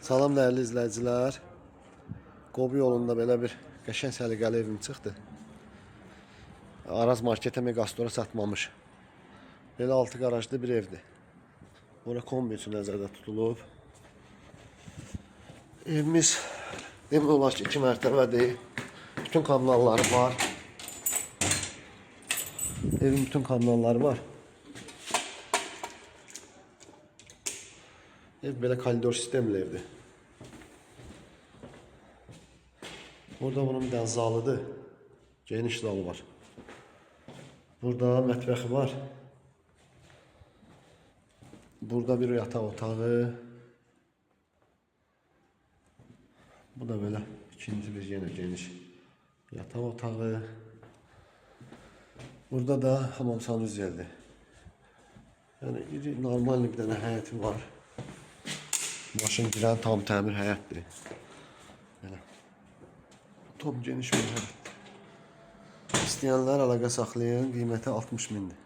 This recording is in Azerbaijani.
Salam dəyərli izləyicilər. Qobu yolunda belə bir qəşəng səliqəli evim çıxdı. Araz marketə, Megastora satmamış. Belə 6 qarajlı bir evdir. Ora kombi üçün nəzərdə tutulub. Evimiz demək olar ki 2 mərtəbədir. Bütün kommunalları var. Evin bütün kommunalları var. Ev belə koridor sistemli evdir. Burada bunun bir dənə zalıdır. Geniş zalı var. Burada mətbəxi var. Burada bir yataq otağı. Bu da belə ikinci bir yenə geniş yataq otağı. Burada da hamam sanuzeldir. Yəni iri normal bir dənə həyəti var. Maşın girən tam təmir həyətdir. Belə. Tam geniş bir həyət. İstəyənlər əlaqə saxlayın. Qiyməti 60 mindir.